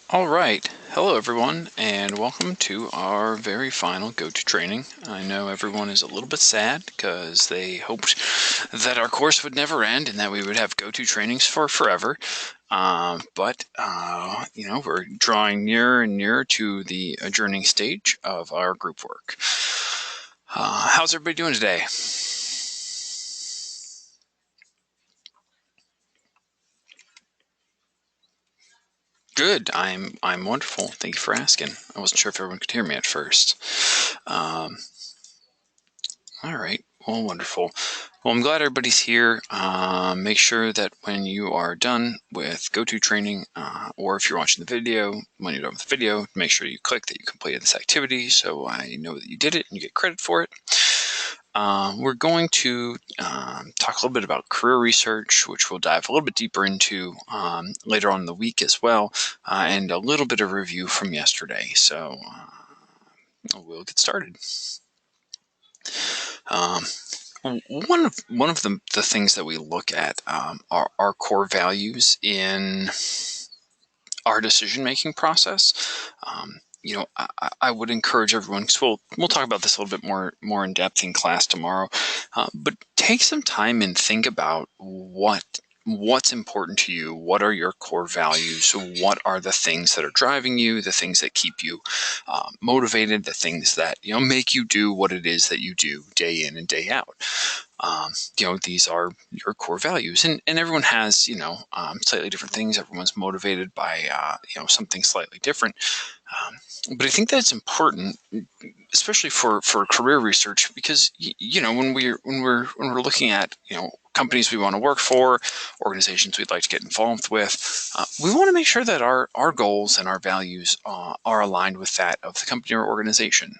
All right. Hello, everyone, and welcome to our very final go-to training. I know everyone is a little bit sad because they hoped that our course would never end and that we would have go-to trainings for forever. But we're drawing nearer and nearer to the adjourning stage of our group work. How's everybody doing today? Good. I'm wonderful. Thank you for asking. I wasn't sure if everyone could hear me at first. All right. Well, wonderful. Well, I'm glad everybody's here. Make sure that when you are done with go-to training, or if you're watching the video, when you're done with the video, make sure you click that you completed this activity so I know that you did it and you get credit for it. We're going to talk a little bit about career research, which we'll dive a little bit deeper into later on in the week as well, and a little bit of review from yesterday. So we'll get started. One of the things that we look at are our core values in our decision-making process. I would encourage everyone, because we'll talk about this a little bit more in depth in class tomorrow, but take some time and think about what's important to you. What are your core values? What are the things that are driving you, the things that keep you motivated, the things that make you do what it is that you do day in and day out. These are your core values, and everyone has slightly different things. Everyone's motivated by something slightly different. But I think that's important, especially for career research, because when we're looking at companies we want to work for, organizations we'd like to get involved with, we want to make sure that our goals and our values are aligned with that of the company or organization.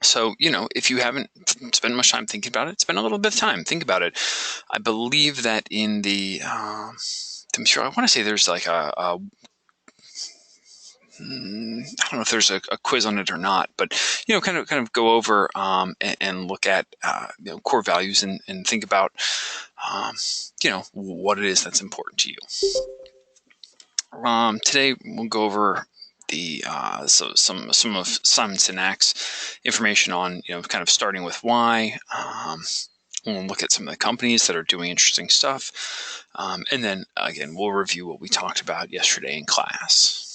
So, if you haven't spent much time thinking about it, spend a little bit of time. Think about it. I believe that in the, I want to say there's like I don't know if there's a quiz on it or not, but kind of go over and look at core values and think about what it is that's important to you. Today we'll go over the some of Simon Sinek's information on kind of starting with why. We'll look at some of the companies that are doing interesting stuff, and then again we'll review what we talked about yesterday in class.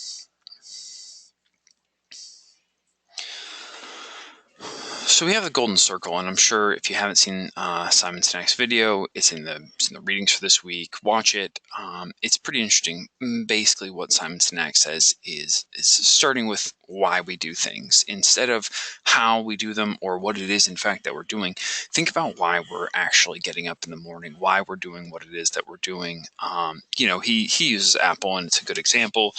So we have the golden circle, and I'm sure if you haven't seen Simon Sinek's video, it's in the readings for this week. Watch it. It's pretty interesting. Basically, what Simon Sinek says is starting with why we do things instead of how we do them or what it is in fact that we're doing. Think about why we're actually getting up in the morning, why we're doing what it is that we're doing. He uses Apple, and it's a good example.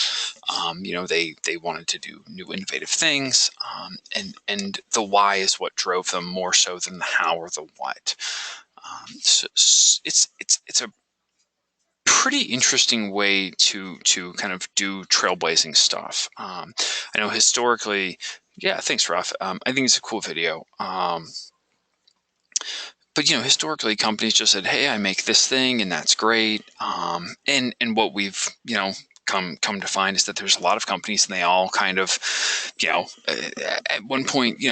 They wanted to do new innovative things, and the why is what drove them more so than the how or the what. So it's a pretty interesting way to kind of do trailblazing stuff. I know historically, yeah, thanks, Raf. I think it's a cool video. But historically, companies just said, "Hey, I make this thing, and that's great." And what we've come to find is that there's a lot of companies, and they all kind of at one point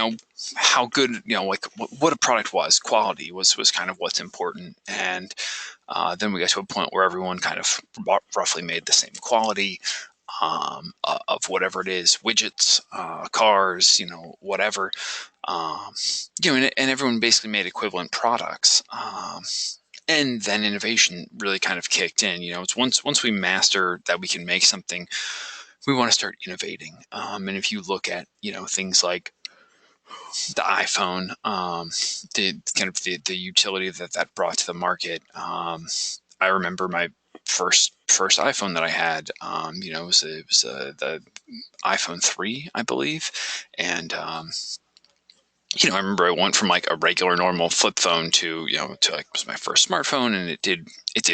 how good like what a product was, quality was kind of what's important, and then we got to a point where everyone kind of roughly made the same quality of whatever it is, widgets, cars, whatever. And everyone basically made equivalent products. And then innovation really kind of kicked in. It's once we master that we can make something, we want to start innovating. And if you look at things like the iPhone, the utility that brought to the market. I remember my first iPhone that I had. It was the iPhone 3, I believe, and I remember I went from like a regular normal flip phone to to like it was my first smartphone, and it did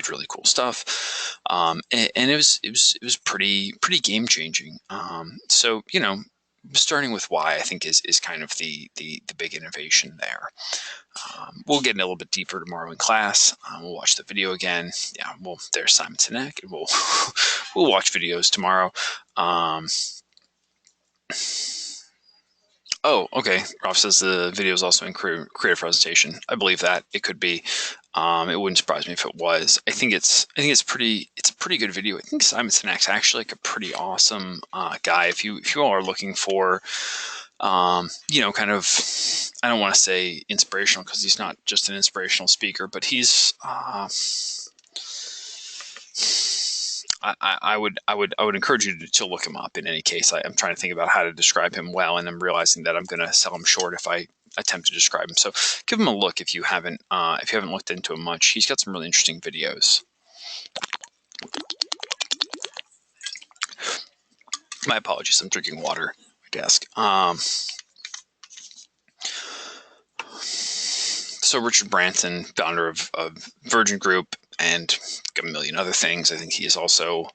really cool stuff, and it was pretty game changing. So starting with why I think is kind of the big innovation there. We'll get in a little bit deeper tomorrow in class. We'll watch the video again. Yeah, well, there's Simon Sinek, and we'll we'll watch videos tomorrow. Oh, okay. Rob says the video is also in creative presentation. I believe that it could be. It wouldn't surprise me if it was. I think it's a pretty good video. I think Simon Sinek's actually like a pretty awesome guy. If you all are looking for kind of, I don't want to say inspirational because he's not just an inspirational speaker, but he's I would encourage you to look him up. In any case, I'm trying to think about how to describe him well, and I'm realizing that I'm going to sell him short if I attempt to describe him. So give him a look if you haven't looked into him much. He's got some really interesting videos. My apologies. I'm drinking water at my desk. So Richard Branson, founder of Virgin Group and a million other things. I think he has also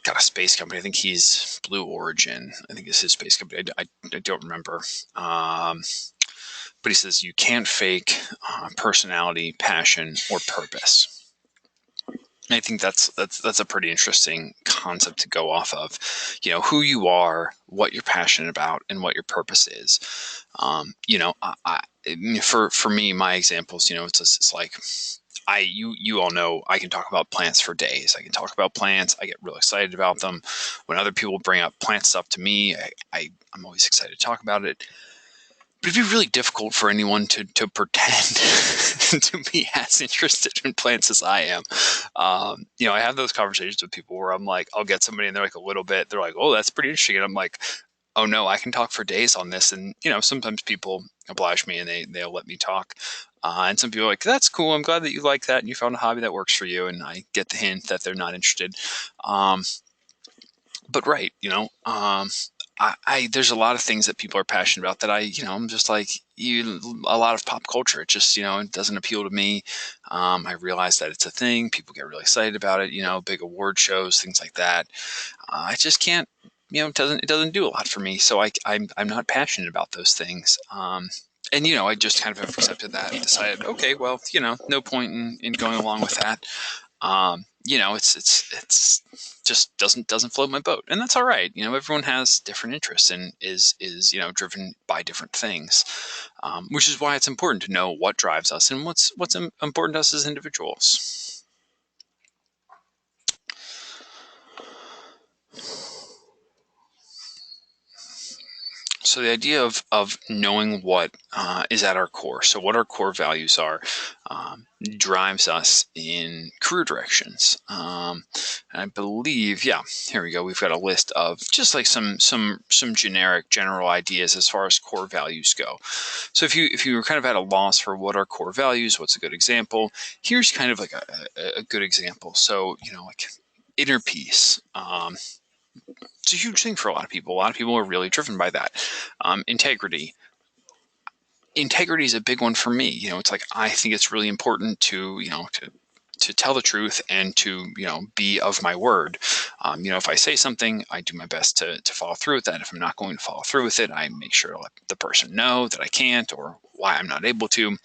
got a space company. I think he's Blue Origin. I think it's his space company. I don't remember. But he says you can't fake personality, passion, or purpose. And I think that's a pretty interesting concept to go off of. Who you are, what you're passionate about, and what your purpose is. For me, my examples, it's like you all know I can talk about plants for days. I can talk about plants. I get real excited about them. When other people bring up plant stuff to me, I'm always excited to talk about it. But it'd be really difficult for anyone to pretend to be as interested in plants as I am. I have those conversations with people where I'm like, I'll get somebody and they're like a little bit, they're like, oh, that's pretty interesting. And I'm like, oh no, I can talk for days on this. And, sometimes people oblige me and they'll let me talk. And some people are like, that's cool. I'm glad that you like that and you found a hobby that works for you. And I get the hint that they're not interested. But right, there's a lot of things that people are passionate about that I'm just like a lot of pop culture. It just, it doesn't appeal to me. I realize that it's a thing. People get really excited about it, big award shows, things like that. I just can't, it doesn't do a lot for me. So I'm not passionate about those things. And, I just kind of have accepted that and decided, okay, well, no point in going along with that. It's just doesn't float my boat, and that's all right. Everyone has different interests and is driven by different things, which is why it's important to know what drives us and what's important to us as individuals. So the idea of knowing what is at our core, so what our core values are, drives us in career directions. And I believe, yeah, here we go. We've got a list of just like some generic general ideas as far as core values go. So if you were kind of at a loss for what are core values, what's a good example? Here's kind of like a good example. So like inner peace. It's a huge thing for a lot of people. A lot of people are really driven by that. Integrity. Integrity is a big one for me. It's like I think it's really important to tell the truth and to be of my word. If I say something, I do my best to follow through with that. If I'm not going to follow through with it, I make sure to let the person know that I can't or why I'm not able to.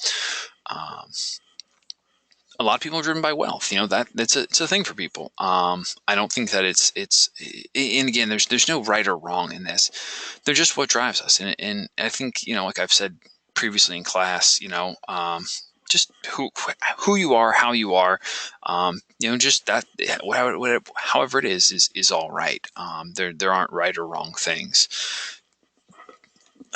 A lot of people are driven by wealth. It's a thing for people. I don't think that it's and again, there's no right or wrong in this. They're just what drives us. And I think, like I've said previously in class, just who you are, how you are, just that, however it is all right. There aren't right or wrong things.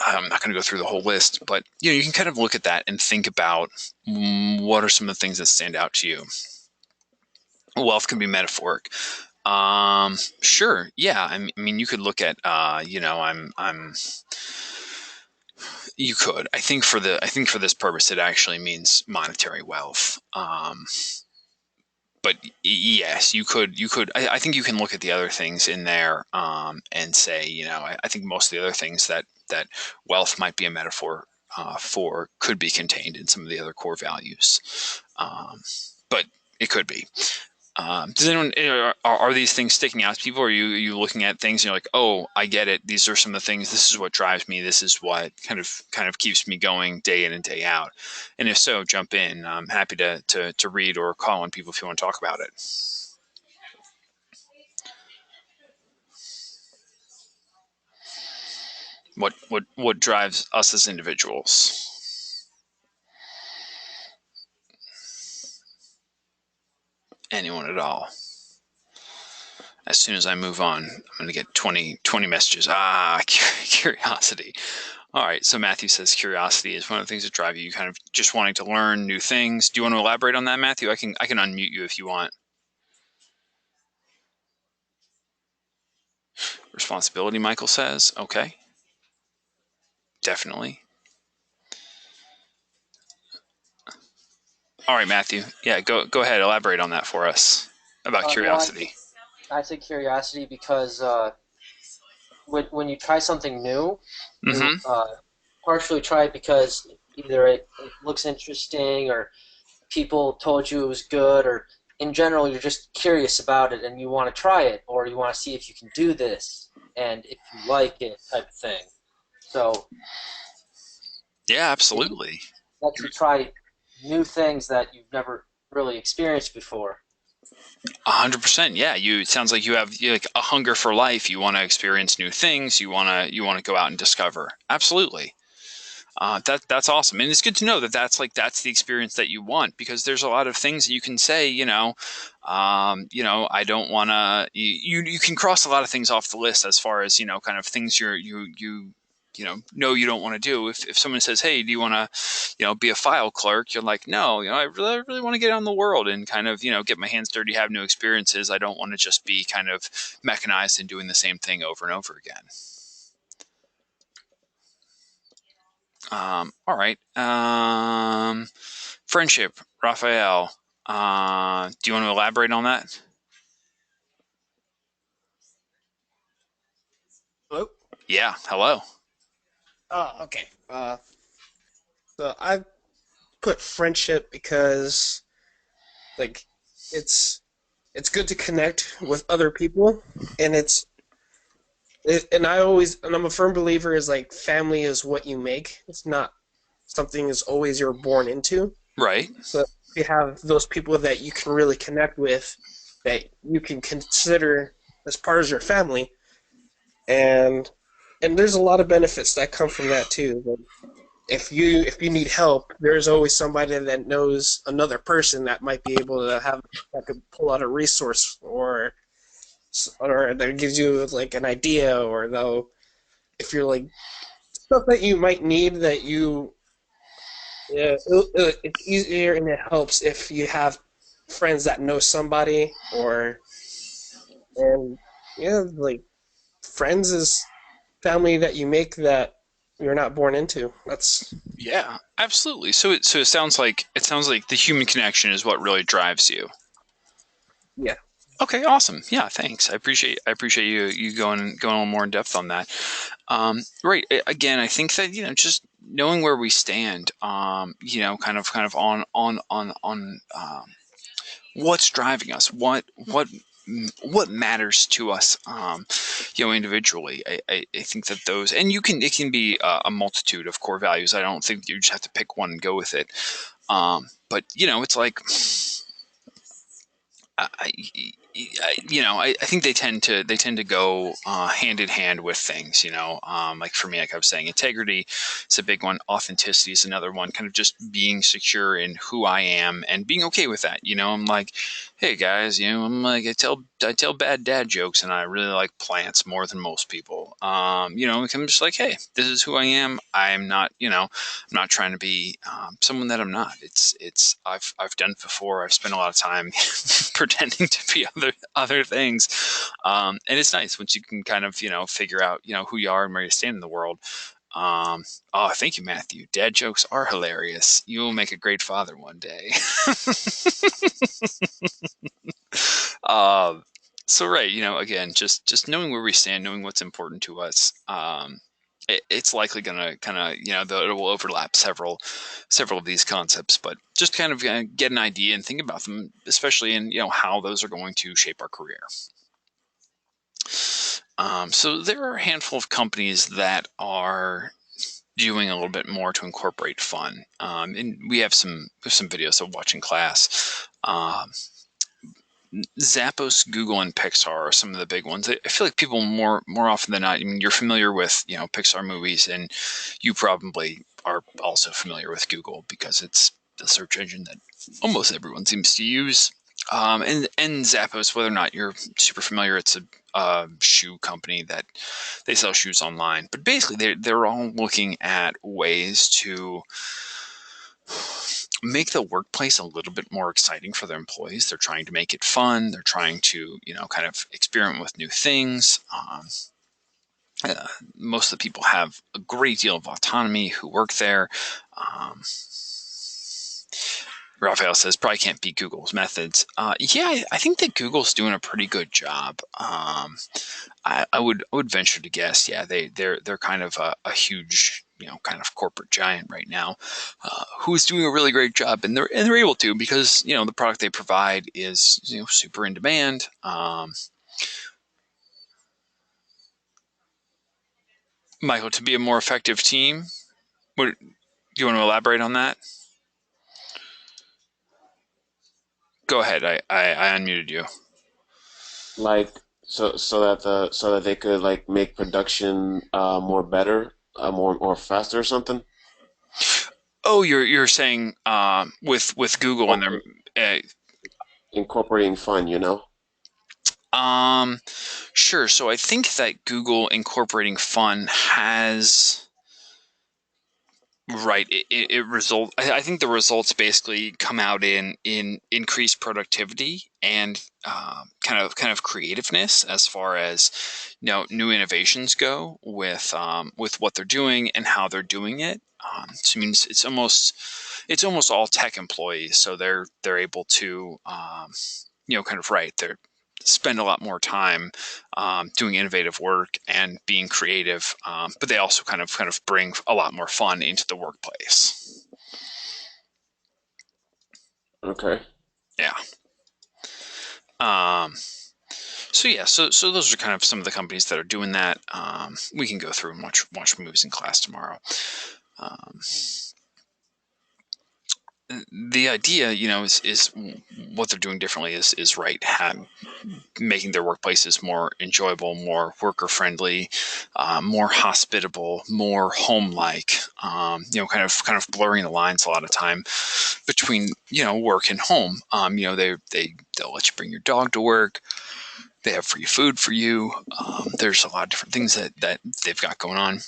I'm not going to go through the whole list, but you can kind of look at that and think about what are some of the things that stand out to you. Wealth can be metaphoric. Sure, yeah. I mean, you could look at, you could. I think for this purpose, it actually means monetary wealth. But yes, you could. I think you can look at the other things in there and say, I think most of the other things that wealth might be a metaphor for could be contained in some of the other core values. But it could be. Does anyone are these things sticking out to people? Or are you looking at things and you're like, oh, I get it. These are some of the things. This is what drives me. This is what kind of keeps me going day in and day out. And if so, jump in. I'm happy to read or call on people if you want to talk about it. What drives us as individuals? Anyone at all? As soon as I move on, I'm going to get 20 messages. Curiosity. All right. So Matthew says curiosity is one of the things that drive you kind of just wanting to learn new things. Do you want to elaborate on that, Matthew? I can unmute you if you want. Responsibility, Michael says. Okay. Definitely. All right, Matthew. Yeah, go ahead. Elaborate on that for us about curiosity. I say curiosity because when you try something new, you Mm-hmm. partially try it because either it looks interesting or people told you it was good, or in general you're just curious about it and you want to try it, or you want to see if you can do this and if you like it, type of thing. So Yeah, it absolutely. lets you try new things that you've never really experienced before. 100%. Yeah, it sounds like you like a hunger for life. You want to experience new things. You want to go out and discover. Absolutely. That's awesome, and it's good to know that that's the experience that you want, because there's a lot of things that you can say. I don't want to. You can cross a lot of things off the list as far as kind of things you don't want to do. If someone says, hey, do you want to be a file clerk, you're like, no, I really want to get out in the world and kind of get my hands dirty, have new experiences. I don't want to just be kind of mechanized and doing the same thing over and over again. All right. Friendship, Raphael. Do you want to elaborate on that? Hello? Yeah. Hello. Oh, okay. So I put friendship because like it's it's good to connect with other people, and I'm a firm believer is like family is what you make. It's not something is always you're born into. Right. So if you have those people that you can really connect with, that you can consider as part of your family, and there's a lot of benefits that come from that too. Like, if you need help, there's always somebody that knows another person that might be able to have that could pull out a resource, or that gives you like an idea, or though if you're like stuff that you might need that you yeah, it's easier and it helps if you have friends that know somebody, or and yeah, like friends is family that you make that you're not born into. That's Yeah. Absolutely. So it sounds like the human connection is what really drives you. yeah. Okay. Awesome. Yeah. Thanks. I appreciate you going a little more in depth on that. Right. Again, I think that just knowing where we stand. Kind of on what's driving us, what matters to us, individually. I think that those, and it can be a multitude of core values. I don't think you just have to pick one and go with it. But it's like I, I think they tend to go hand in hand with things. Like for me, like I was saying, integrity is a big one. Authenticity is another one. Kind of just being secure in who I am and being okay with that. I'm like, hey guys, I'm like I tell bad dad jokes, and I really like plants more than most people. I'm just like, hey, this is who I am. I'm not, I'm not trying to be someone that I'm not. I've done it before. I've spent a lot of time pretending to be other things, and it's nice once you can kind of figure out who you are and where you stand in the world. Oh, thank you, Matthew. Dad jokes are hilarious. You will make a great father one day. um, so right, again, just knowing where we stand, knowing what's important to us, it's likely going to kind of, it will overlap several of these concepts, but just kind of get an idea and think about them, especially in, how those are going to shape our career. So there are a handful of companies that are doing a little bit more to incorporate fun. And we have some videos of watching class. Zappos, Google, and Pixar are some of the big ones. I feel like people more often than not, I mean, you're familiar with, Pixar movies, and you probably are also familiar with Google because it's the search engine that almost everyone seems to use. And Zappos, whether or not you're super familiar, it's a shoe company that they sell shoes online. But basically, they're all looking at ways to make the workplace a little bit more exciting for their employees. They're trying to make it fun. They're trying to, kind of experiment with new things. Most of the people have a great deal of autonomy who work there. Raphael says probably can't beat Google's methods. Yeah, I think that Google's doing a pretty good job. I would venture to guess, yeah, they're kind of a huge, kind of corporate giant right now, who's doing a really great job, and they're able to, because the product they provide is super in demand. Michael, to be a more effective team, do you want to elaborate on that? Go ahead. I unmuted you. Like so that they could like make production more better, more faster or something. Oh, you're saying with Google and their Incorporating fun, you know? sure. So I think that Google incorporating fun has right. It result. I think the results basically come out in increased productivity and kind of creativeness as far as new innovations go with what they're doing and how they're doing it. So it means it's almost all tech employees, so they're able to kind of right. They're spend a lot more time doing innovative work and being creative, but they also kind of bring a lot more fun into the workplace. Okay. Yeah. So yeah, so those are kind of some of the companies that are doing that. We can go through and watch movies in class tomorrow. The idea, is what they're doing differently is right. Making their workplaces more enjoyable, more worker friendly, more hospitable, more home like. Kind of blurring the lines a lot of time between work and home. They'll let you bring your dog to work. They have free food for you. There's a lot of different things that they've got going on.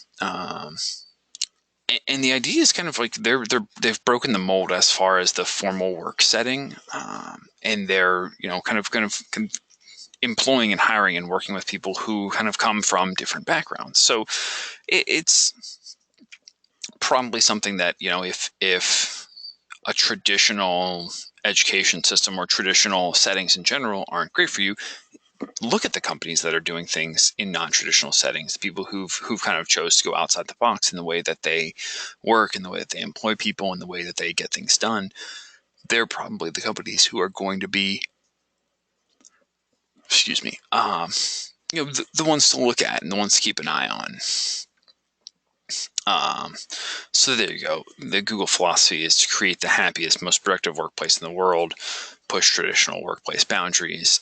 And the idea is kind of like they've broken the mold as far as the formal work setting, and they're kind of employing and hiring and working with people who kind of come from different backgrounds. So it's probably something that if a traditional education system or traditional settings in general aren't great for you, look at the companies that are doing things in non-traditional settings, the people who've kind of chose to go outside the box in the way that they work, in the way that they employ people, in the way that they get things done. They're probably the companies who are going to be, excuse me, the ones to look at and the ones to keep an eye on. So there you go. The Google philosophy is to create the happiest, most productive workplace in the world, push traditional workplace boundaries,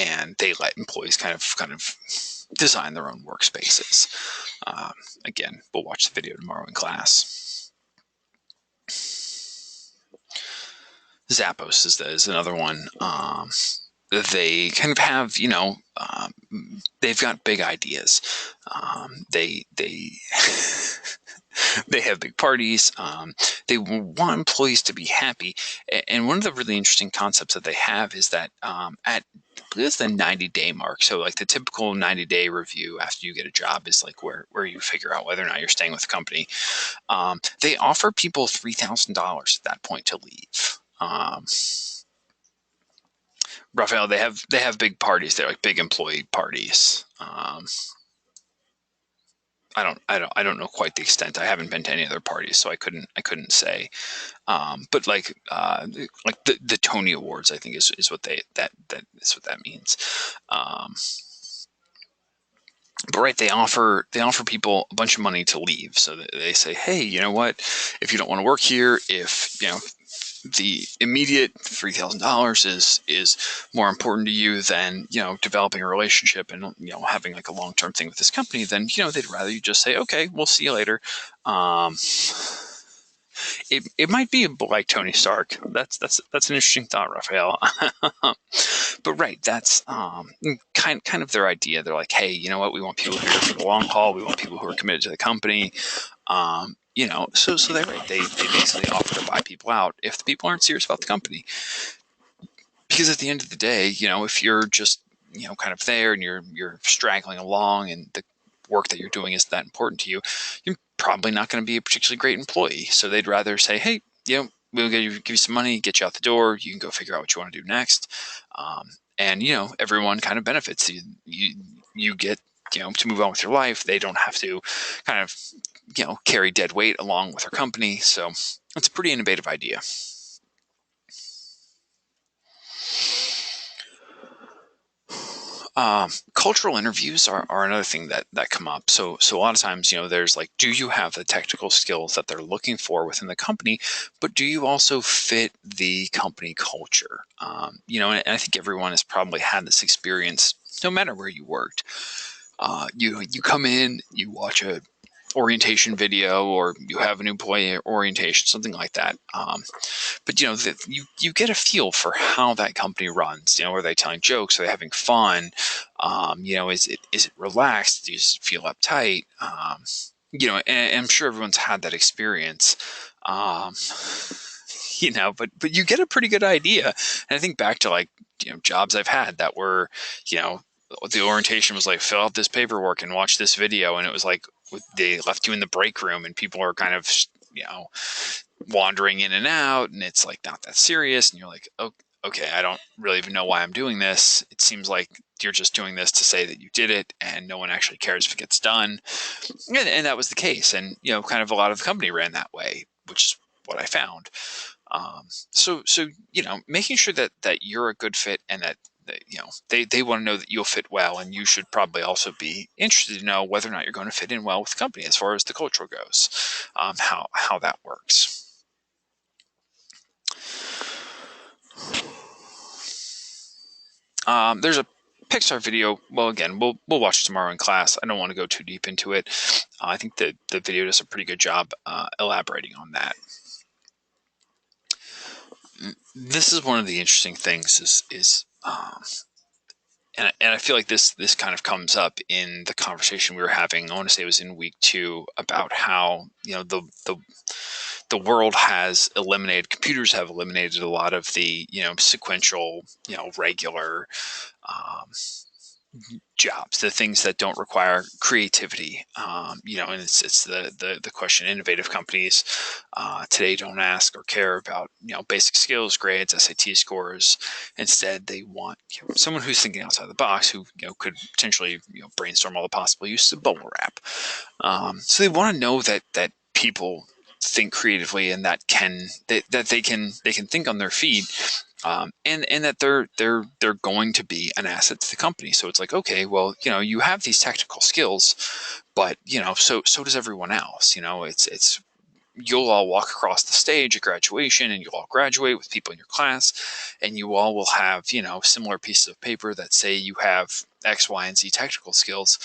and they let employees kind of design their own workspaces. Again, we'll watch the video tomorrow in class. Zappos is another one. They kind of have, they've got big ideas. They they have big parties. They want employees to be happy. And one of the really interesting concepts that they have is that at the 90-day mark, so like the typical 90-day review after you get a job is like where you figure out whether or not you're staying with the company. They offer people $3,000 at that point to leave. Raphael, they have big parties. They're like big employee parties. I don't know quite the extent. I haven't been to any other parties, so I couldn't say. But like the Tony Awards, I think is what that is what that means. But right, they offer people a bunch of money to leave. So they say, hey, you know what? If you don't want to work here, if the immediate $3,000 is more important to you than developing a relationship and having like a long-term thing with this company, then they'd rather you just say, okay, we'll see you later. It might be like Tony Stark. That's an interesting thought, Raphael. But right, that's kind of their idea. They're like, hey, you know what? We want people here for the long haul. We want people who are committed to the company. So they're right. They basically offer to buy people out if the people aren't serious about the company. Because at the end of the day, if you're just kind of there and you're straggling along and the work that you're doing isn't that important to you, you're probably not going to be a particularly great employee. So they'd rather say, hey, we'll give you some money, get you out the door. You can go figure out what you want to do next. And everyone kind of benefits. You get to move on with your life. They don't have to kind of carry dead weight along with their company. So it's a pretty innovative idea. Cultural interviews are another thing that come up. So a lot of times, there's like, do you have the technical skills that they're looking for within the company, but do you also fit the company culture? And I think everyone has probably had this experience, no matter where you worked. You come in, you watch a orientation video, or you have an employee orientation, something like that. But you get a feel for how that company runs. Are they telling jokes? Are they having fun? Is it relaxed? Do you feel uptight? And I'm sure everyone's had that experience. But you get a pretty good idea. And I think back to like jobs I've had that were the orientation was like, fill out this paperwork and watch this video, and it was like they left you in the break room and people are kind of wandering in and out, and it's like not that serious, and you're like, oh, okay, I don't really even know why I'm doing this. It seems like you're just doing this to say that you did it, and no one actually cares if it gets done. And that was the case, and kind of a lot of the company ran that way, which is what I found. So making sure that you're a good fit and that they want to know that you'll fit well, and you should probably also be interested to know whether or not you're going to fit in well with the company as far as the culture goes, how that works. There's a Pixar video. Well, again, we'll watch tomorrow in class. I don't want to go too deep into it. I think the video does a pretty good job elaborating on that. This is one of the interesting things and I feel like this kind of comes up in the conversation we were having. I want to say it was in week 2 about how the world has eliminated, computers have eliminated a lot of the sequential regular jobs, the things that don't require creativity. And it's the question. Innovative companies today don't ask or care about basic skills, grades, SAT scores. Instead, they want someone who's thinking outside the box, who could potentially brainstorm all the possible uses of bubble wrap. So they want to know that people think creatively and that they can think on their feet. And that they're going to be an asset to the company. So it's like, okay, well, you have these technical skills, but so does everyone else. It's you'll all walk across the stage at graduation, and you'll all graduate with people in your class, and you all will have similar pieces of paper that say you have X, Y, and Z technical skills,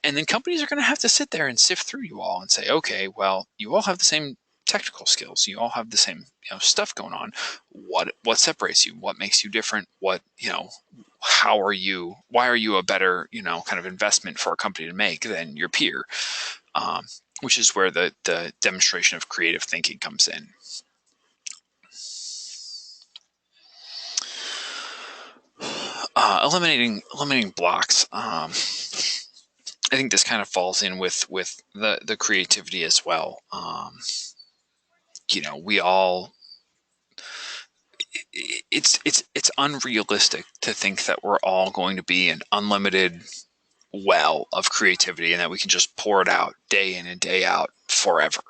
and then companies are going to have to sit there and sift through you all and say, okay, well, you all have the same technical skills, you all have the same stuff going on. What separates you? What makes you different? Why are you a better kind of investment for a company to make than your peer? Which is where the demonstration of creative thinking comes in. Eliminating blocks. I think this kind of falls in with the creativity as well. We all. It's unrealistic to think that we're all going to be an unlimited well of creativity, and that we can just pour it out day in and day out forever.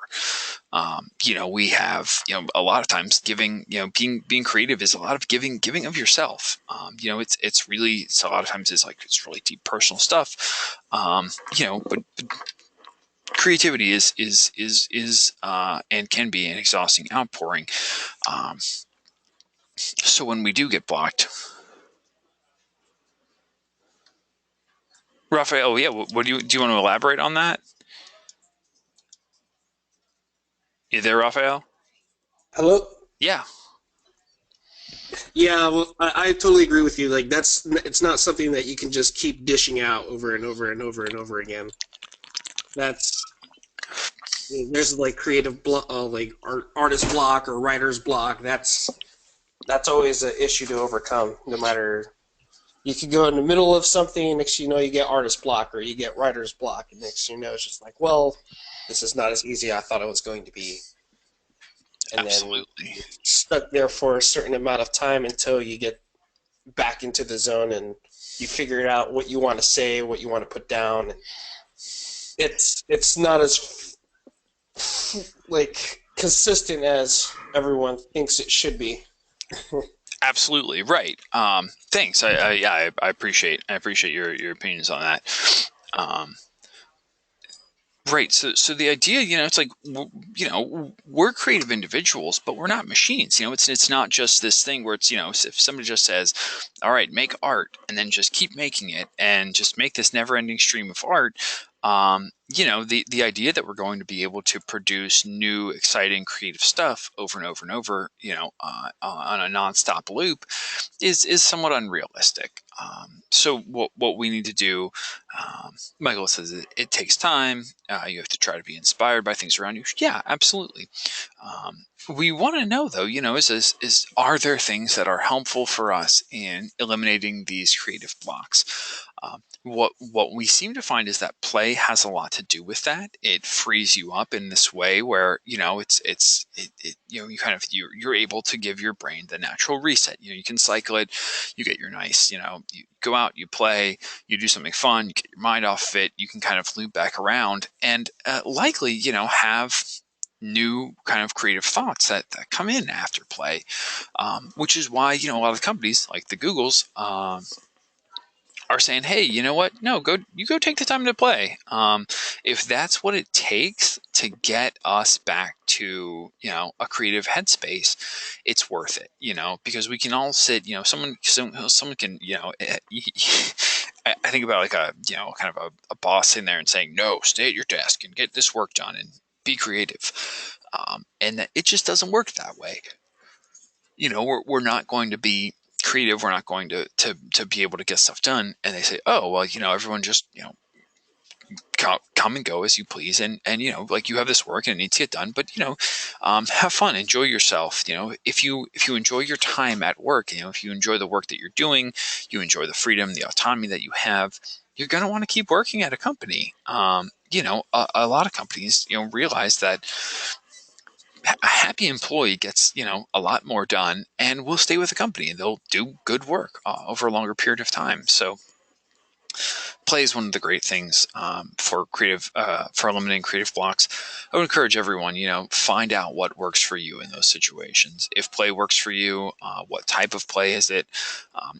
We have, a lot of times giving, being creative is a lot of giving of yourself. It's a lot of times it's really deep personal stuff. But creativity is and can be an exhausting outpouring. So when we do get blocked, Raphael, yeah, what do you want to elaborate on that? You there, Raphael? Hello? Yeah. Yeah, well, I totally agree with you. Like it's not something that you can just keep dishing out over and over and over and over again. That's there's like creative like artist block or writer's block. That's always an issue to overcome. No matter you could go in the middle of something, next you know you get artist block or you get writer's block, and next you know it's just like, well, this is not as easy as I thought it was going to be. And Absolutely. then you're stuck there for a certain amount of time until you get back into the zone and you figure out what you want to say, what you want to put down. And it's not as like consistent as everyone thinks it should be. Absolutely right. Thanks. I appreciate your opinions on that. Right. So the idea, it's like, we're creative individuals, but we're not machines. It's not just this thing where it's, if somebody just says, all right, make art and then just keep making it and just make this never ending stream of art. The idea that we're going to be able to produce new, exciting, creative stuff over and over and over, on a nonstop loop is somewhat unrealistic. So what we need to do, Michael says it takes time. You have to try to be inspired by things around you. Yeah, absolutely. We want to know though, is are there things that are helpful for us in eliminating these creative blocks? What we seem to find is that play has a lot to do with that. It frees you up in this way where you're able to give your brain the natural reset. You can cycle it, you get your nice, you go out, you play, you do something fun, you get your mind off of it, you can kind of loop back around and likely have new kind of creative thoughts that come in after play, which is why a lot of companies like the Googles are saying, hey, you know what? No, go take the time to play. If that's what it takes to get us back to, a creative headspace, it's worth it, because we can all sit, someone can, I think about like a, kind of a boss sitting there and saying, no, stay at your desk and get this work done and be creative. And that it just doesn't work that way. We're not going to be creative. We're not going to be able to get stuff done. And they say, oh, well, everyone just, come and go as you please. And, like you have this work and it needs to get done, but, have fun, enjoy yourself. If you enjoy your time at work, if you enjoy the work that you're doing, you enjoy the freedom, the autonomy that you have, you're going to want to keep working at a company. A lot of companies, realize that a happy employee gets, a lot more done and will stay with the company and they'll do good work over a longer period of time. So play is one of the great things for eliminating creative blocks. I would encourage everyone, find out what works for you in those situations. If play works for you, what type of play is it?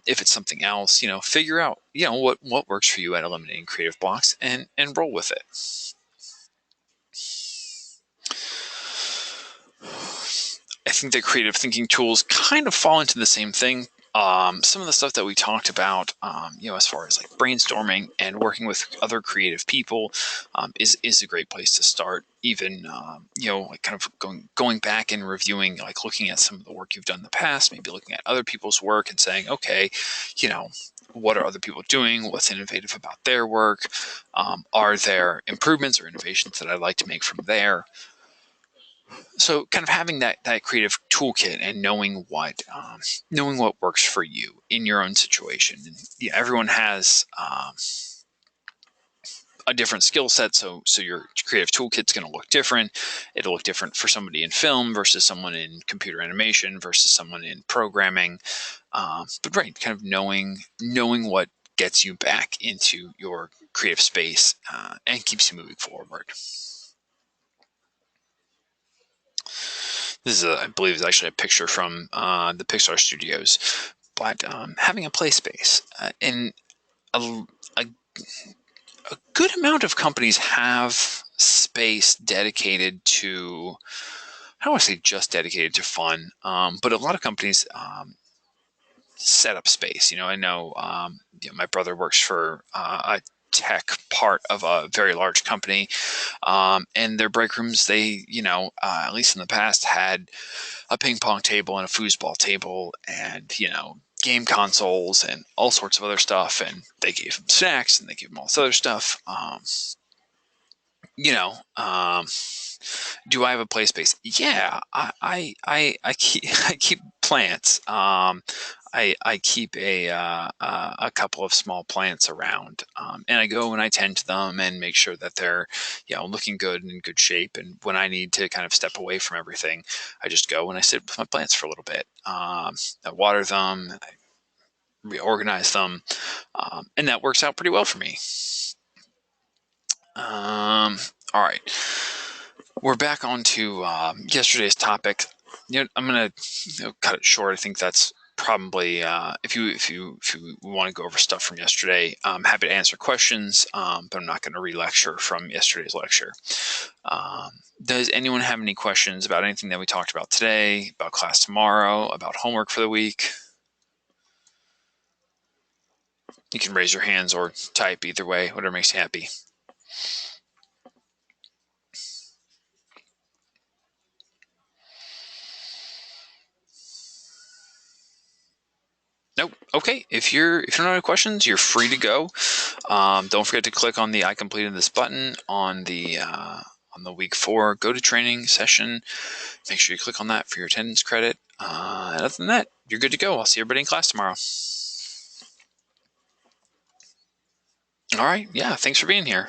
If it's something else, figure out, what works for you at eliminating creative blocks and roll with it. I think that creative thinking tools kind of fall into the same thing. Some of the stuff that we talked about, as far as like brainstorming and working with other creative people, is a great place to start. Even, like kind of going back and reviewing, like looking at some of the work you've done in the past, maybe looking at other people's work and saying, okay, what are other people doing? What's innovative about their work? Are there improvements or innovations that I'd like to make from there? So kind of having that creative toolkit and knowing what works for you in your own situation. And everyone has a different skill set, so your creative toolkit's going to look different. It'll look different for somebody in film versus someone in computer animation versus someone in programming. But right, kind of knowing what gets you back into your creative space and keeps you moving forward. This is, I believe, is actually a picture from the Pixar Studios. But having a play space and a good amount of companies have space dedicated to, I don't want to say just dedicated to fun, but a lot of companies set up space. I know, my brother works for a tech part of a very large company, and their break rooms, they, at least in the past, had a ping pong table and a foosball table and, game consoles and all sorts of other stuff. And they gave them snacks and they gave them all this other stuff. Do I have a play space? Yeah, I keep I keep plants. I keep a couple of small plants around, and I go and I tend to them and make sure that they're looking good and in good shape. And when I need to kind of step away from everything, I just go and I sit with my plants for a little bit. I water them, I reorganize them, and that works out pretty well for me. All right. We're back on to yesterday's topic. I'm gonna cut it short. I think that's probably if you want to go over stuff from yesterday, I'm happy to answer questions, but I'm not going to re-lecture from yesterday's lecture. Does anyone have any questions about anything that we talked about today, about class tomorrow, about homework for the week? You can raise your hands or type, either way, whatever makes you happy. Nope. Okay. If you don't have any questions, you're free to go. Don't forget to click on the "I completed this" button on the week 4 go to training session. Make sure you click on that for your attendance credit. Other than that, you're good to go. I'll see everybody in class tomorrow. All right. Yeah. Thanks for being here.